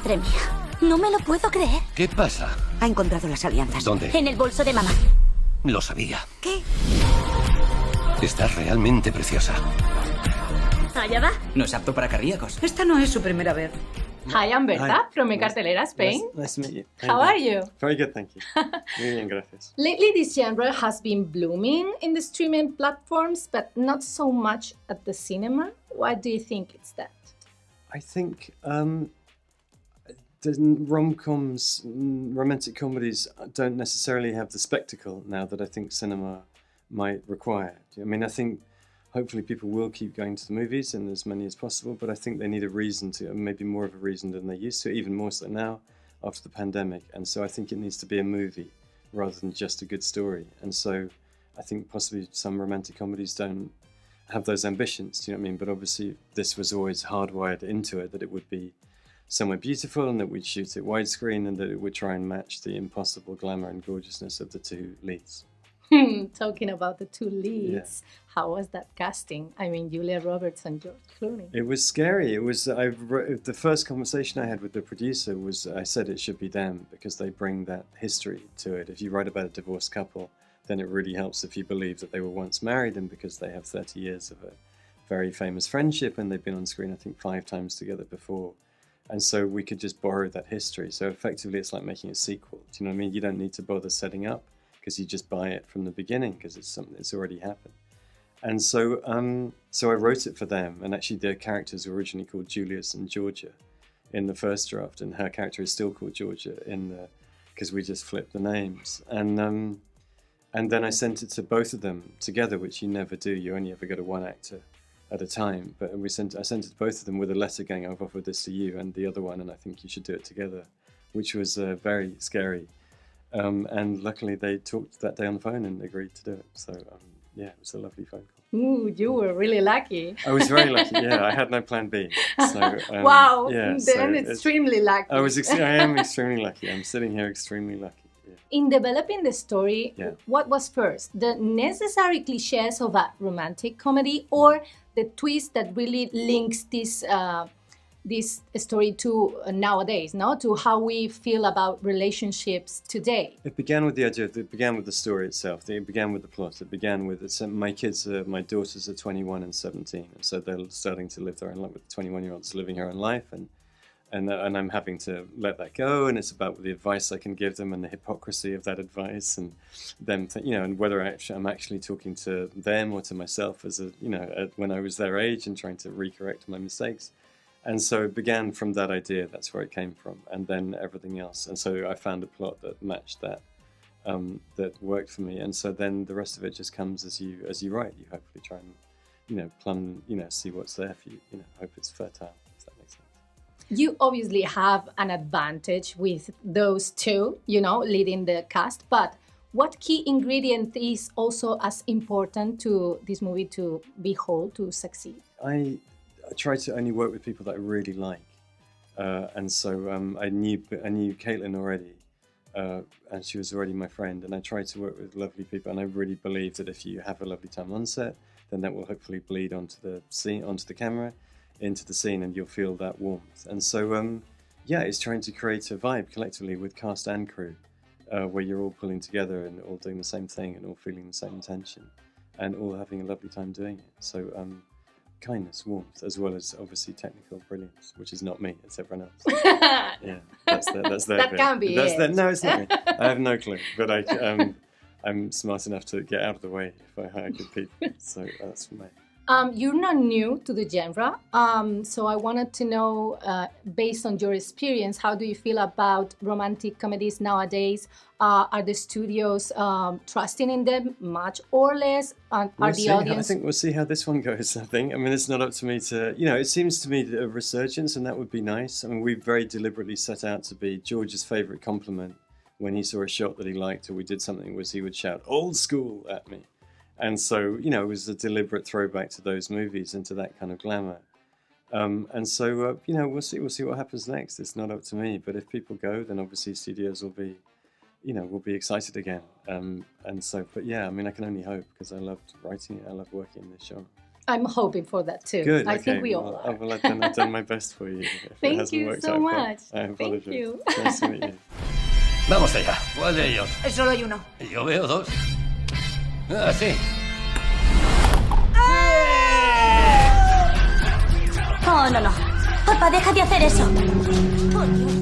Madre mía, no me lo puedo creer. ¿Qué pasa? Ha encontrado las alianzas. ¿Dónde? En el bolso de mamá. Lo sabía. ¿Qué? Estás realmente preciosa. Allá va. No es apto para cardíacos. Esta no es su primera vez. Hi, I'm Berta Hi. from Cartelera, Spain. Nice to meet you. How are you? Very good, thank you. Muy bien, gracias. Lately, this genre has been blooming in the streaming platforms, but not so much at the cinema. Why do you think it's that? I think rom-coms, romantic comedies don't necessarily have the spectacle now that I think cinema might require. I mean, I think hopefully people will keep going to the movies and as many as possible, but I think they need a reason to, maybe more of a reason than they used to, even more so now after the pandemic. And so I think it needs to be a movie rather than just a good story. And so I think possibly some romantic comedies don't have those ambitions, do you know what I mean? But obviously this was always hardwired into it, that it would be somewhere beautiful and that we'd shoot it widescreen and that it would try and match the impossible glamour and gorgeousness of the two leads. Talking about the two leads, how was that casting? I mean, Julia Roberts and George Clooney. It was scary. It was. The first conversation I had with the producer was I said it should be them because they bring that history to it. If you write about a divorced couple, then it really helps if you believe that they were once married and because they have 30 years of a very famous friendship and they've been on screen, I think, 5 times together before. And so we could just borrow that history. So effectively, it's like making a sequel. Do you know what I mean? You don't need to bother setting up because you just buy it from the beginning because it's something that's already happened. And so I wrote it for them. And actually, their characters were originally called Julius and Georgia in the first draft. And her character is still called Georgia because we just flipped the names. And then I sent it to both of them together, which you never do. You only ever go to one actor at a time. But I sent it to both of them with a letter going, I've offered this to you and the other one, and I think you should do it together, which was very scary. And luckily they talked that day on the phone and agreed to do it. So yeah, it was a lovely phone call. Ooh, you were really lucky. I was very lucky, yeah. I had no plan B. So, Wow, yeah, then so extremely lucky. I am extremely lucky. I'm sitting here extremely lucky. Yeah. In developing the story, Yeah. what was first? The necessary cliches of a romantic comedy or the twist that really links this story to nowadays, no? To how we feel about relationships today? It began with the idea, it began with the story itself. It began with the plot. It began with, my kids, my daughters are 21 and 17. And so they're starting to live their own life with the 21-year-olds living her own life. And I'm having to let that go, and it's about the advice I can give them and the hypocrisy of that advice, and them, and whether I'm actually talking to them or to myself as when I was their age and trying to recorrect my mistakes. And so it began from that idea. That's where it came from, and then everything else. And so I found a plot that matched that, that worked for me. And so then the rest of it just comes as you write. You hopefully try and plumb, see what's there for you. Hope it's fertile. If that makes sense. You obviously have an advantage with those two, leading the cast, but what key ingredient is also as important to this movie to be whole, to succeed? I try to only work with people that I really like. And so I knew Caitlin already, and she was already my friend, and I tried to work with lovely people, and I really believe that if you have a lovely time on set, then that will hopefully bleed onto the scene, onto the camera, into the scene, and you'll feel that warmth. And so, it's trying to create a vibe collectively with cast and crew, where you're all pulling together and all doing the same thing and all feeling the same tension and all having a lovely time doing it. So kindness, warmth, as well as obviously technical brilliance, which is not me, it's everyone else. Yeah, that's their that bit. can't be that's it. No, it's not me. I have no clue, but I'm smart enough to get out of the way if I hire good people. So that's for me. You're not new to the genre, so I wanted to know, based on your experience, how do you feel about romantic comedies nowadays? Are the studios trusting in them much or less? Are the audience? I think we'll see how this one goes, I think. I mean, it's not up to me to, it seems to me a resurgence, and that would be nice. I mean, we very deliberately set out to be George's favourite compliment when he saw a shot that he liked or we did something, was he would shout, "Old school," at me. And so, it was a deliberate throwback to those movies and to that kind of glamour. And so, we'll see what happens next. It's not up to me, but if people go, then obviously studios will be excited again. And so, but yeah, I mean, I can only hope because I loved writing it. I love working in this genre. I'm hoping for that too. Good. I okay. think we all are. Well, I've done my best for you. If it Thank hasn't you worked so out well, much. I apologize. Thank you. Nice to meet you. Vamos allá. ¿Cuál de ellos? Solo hay uno. Yo veo dos. Ah, sí. Oh, no, no. Papá, deja de hacer eso. Por Dios.